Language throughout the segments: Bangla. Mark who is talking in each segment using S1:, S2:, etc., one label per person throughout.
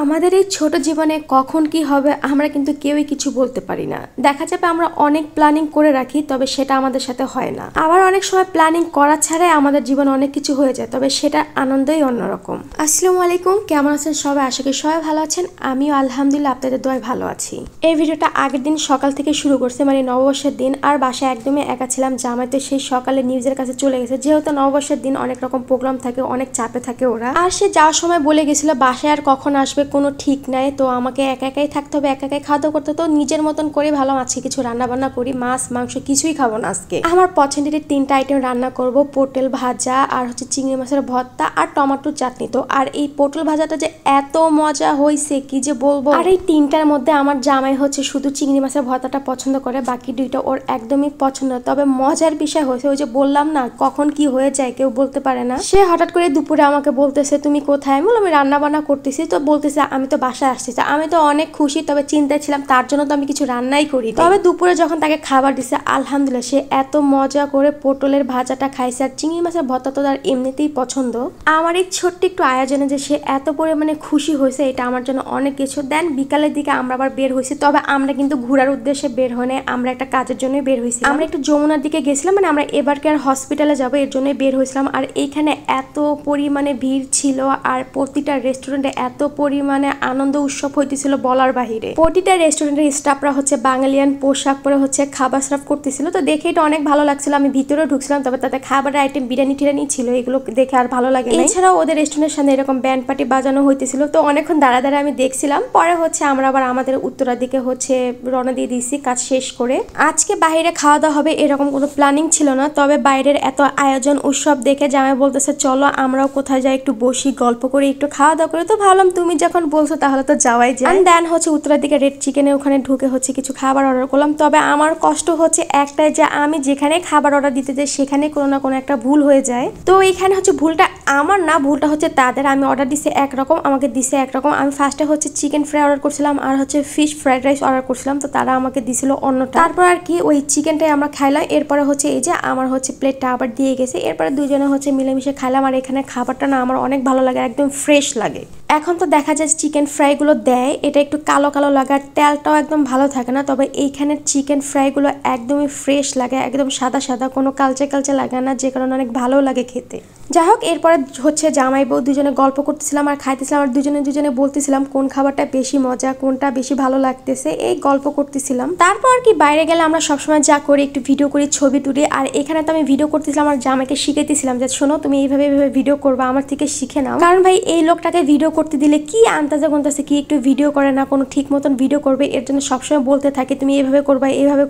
S1: আমাদের এই ছোট জীবনে কখন কি হবে আমরা কিন্তু কেউই কিছু বলতে পারি না। দেখা যাবে আমরা অনেক প্ল্যানিং করে রাখি, তবে সেটা আমাদের সাথে হয় না। আবার অনেক সময় প্ল্যানিং করা ছাড়াই আমাদের জীবনে অনেক কিছু হয়ে যায়, তবে সেটার আনন্দই অন্যরকম। আসসালামু আলাইকুম, কেমন আছেন সবাই? আশা করি সবাই ভালো আছেন। আমিও আলহামদুলিল্লাহ আপনাদের দোয়ায় ভালো আছি। এই ভিডিওটা আগের দিন সকাল থেকে শুরু করছে, মানে নববর্ষের দিন। আর বাসায় একদমই একা ছিলাম, জামাই তো সেই সকালে নিউজের কাছে চলে গেছে। যেহেতু নববর্ষের দিন অনেক রকম প্রোগ্রাম থাকে, অনেক চাপে থাকে ওরা। আর সে যাওয়ার সময় বলে গেছিল বাসায় আর কখন আসবে কোনো ঠিক নাই, তো আমাকে একা একাই থাকতে হবে, একা একাই খাওয়া দাওয়া করতে। তো নিজের মতন করে ভালো আজকে কিছু রান্না বান্না করি, মাছ মাংস কিছুই খাবো না আজকে। আমার পছন্দের 3টা আইটেম রান্না করব, পটল ভাজা আর হচ্ছে চিংড়ি মাছের ভর্তা আর টমেটোর চাটনি। তো আর এই পটল ভাজাটা যে এত মজা হয়েছে কি যে বলবো। আর এই 3টার মধ্যে আমার জামাই হচ্ছে শুধু চিংড়ি মাছের ভর্তাটা পছন্দ করে, বাকি 2টা ওর একদমই পছন্দ। তবে মজার বিষয় হয়েছে, ওই যে বললাম না কখন কি হয়ে যায় কেউ বলতে পারে না। সে হঠাৎ করে দুপুরে আমাকে বলতেছে তুমি কোথায়? আমি বললাম আমি রান্না বান্না করতেছি। তো বলতেছে আমি তো বাসায় আসতেছি। আমি তো অনেক খুশি, তবে চিন্তায় ছিলাম, তার জন্য তো আমি কিছু রান্নাই করি। তবে দুপুরে যখন তাকে খাবার দিছে আলহামদুলিল্লাহ সে এত মজা করে পটলের ভাজাটা খাইছে। আর চিংড়ি মাছের ভর্তা তো তার এমনিতেই পছন্দ। আমার এই ছোট্ট একটু আয়োজনে যে সে এত পরিমাণে খুশি হয়েছে, এটা আমার জন্য অনেক কিছু। দেন বিকালের দিকে আমরা আবার বের হয়েছি, তবে আমরা কিন্তু ঘোরার উদ্দেশ্যে বের হই নাই, আমরা একটা কাজের জন্য বের হয়েছি। আমরা একটু যমুনার দিকে গেছিলাম, মানে আমরা এবারকার হসপিটালে যাবো এর জন্যই বের হয়েছিলাম। আর এইখানে এত পরিমাণে ভিড় ছিল, আর প্রতিটা রেস্টুরেন্টে এত পরিমাণে আনন্দ উৎসব হইতেছিল বলার বাহিরে। প্রতিটা রেস্টুরেন্টের স্টাফরা হচ্ছে বাঙালিয়ান পোশাক পরে হচ্ছে খাবার সার্ভ করতেছিল। তো দেখে এটা অনেক ভালো লাগছিল। আমি ভিতরেও ঢুকছিলাম, তবে তাতে খাবারের আইটেম বিরিয়ানি টিরানি ছিল, এগুলো দেখে আর ভালো লাগে না। এছাড়াও ওদের রেস্টুরেন্টের সামনে এরকম ব্যান্ড পার্টি বাজানো হইতেছিল, তো অনেকক্ষণ দাঁড়া আমি দেখছিলাম। পরে হচ্ছে আমরা আবার আমাদের উত্তরার দিকে হচ্ছে রওনা দিয়ে দিয়েছি কাজ শেষ করে। আজকে বাইরে খাওয়া দাওয়া হবে এরকম কোনো প্ল্যানিং ছিল না, তবে বাইরের এত আয়োজন উৎসব দেখে জামাই বলতেছে চলো আমরাও কোথায় যাই, একটু বসি গল্প করে একটু খাওয়া দাওয়া করে। তো ভাবলাম তুমি যখন বলছো তাহলে তো যাওয়াই যায়। দেন হচ্ছে উত্তরার দিকে রেড চিকেনে ওখানে ঢুকে হচ্ছে কিছু খাবার অর্ডার করলাম। তবে আমার কষ্ট হচ্ছে একটাই, যে আমি যেখানে খাবার অর্ডার দিতে যাই সেখানে কোনো না কোনো একটা ভুল হয়ে যায়। তো এইখানে হচ্ছে ভুলটা আমার না, ভুলটা হচ্ছে তাদের। আমি অর্ডার দিছি একরকম, আমাকে দিছে একরকম। আমি ফার্স্টে হচ্ছে চিকেন ফ্রাই অর্ডার করছিলাম আর হচ্ছে ফিশ ফ্রাইড রাইস অর্ডার করছিলাম, তো তারা আমাকে দিছিল অন্যটা। তারপর আর কি ওই চিকেনটাই আমরা খাইলাম। এরপরে হচ্ছে এই যে আমার হচ্ছে প্লেটটা আবার দিয়ে গেছে, এরপরে দুজনে হচ্ছে মিলেমিশে খাইলাম। আর এখানে খাবারটা না আমার অনেক ভালো লাগে, একদম ফ্রেশ লাগে। এখন তো দেখা যায় চিকেন ফ্রাইগুলো দেয় এটা একটু কালো কালো লাগে, আর তেলটাও একদম ভালো থাকে না। তবে এইখানের চিকেন ফ্রাইগুলো একদমই ফ্রেশ লাগে, একদম সাদা সাদা, কোনো কালচে কালচে লাগে না, যে কারণে অনেক ভালো লাগে খেতে। যাই হোক, এরপরে হচ্ছে জামাই বউ দুজনে গল্প করতেছিলাম আর খাইতেছিলাম, আর দুজনে বলতেছিলাম কোন খাবারটা বেশি মজা, কোনটা বেশি ভালো লাগতেছে, এই গল্প করতেছিলাম। তারপর আর কি বাইরে গেলে আমরা সবসময় যা করি একটু ভিডিও করি, ছবি তুলি। আর এখানে তো আমি ভিডিও করতেছিলাম আর জামাইকে শিখাইতেছিলাম যে শোনো তুমি এইভাবে ভিডিও করবা, আমার থেকে শিখে নাও। কারণ ভাই এই লোকটাকে ভিডিও করতে দিলে কি আন্তাজে গুনতাছে, কি একটু ভিডিও করে না, কোনো ঠিক মতন ভিডিও করবে, এর জন্য সবসময় বলতে থাকি তুমি এইভাবে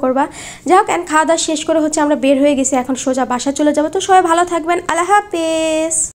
S1: করবা। যাই হোক, খাওয়া দাওয়া শেষ করে হচ্ছে আমরা বের হয়ে গেছি, এখন সোজা বাসা চলে যাবো। তো সবাই ভালো থাকবেন, আল্লাহ হাফেজ।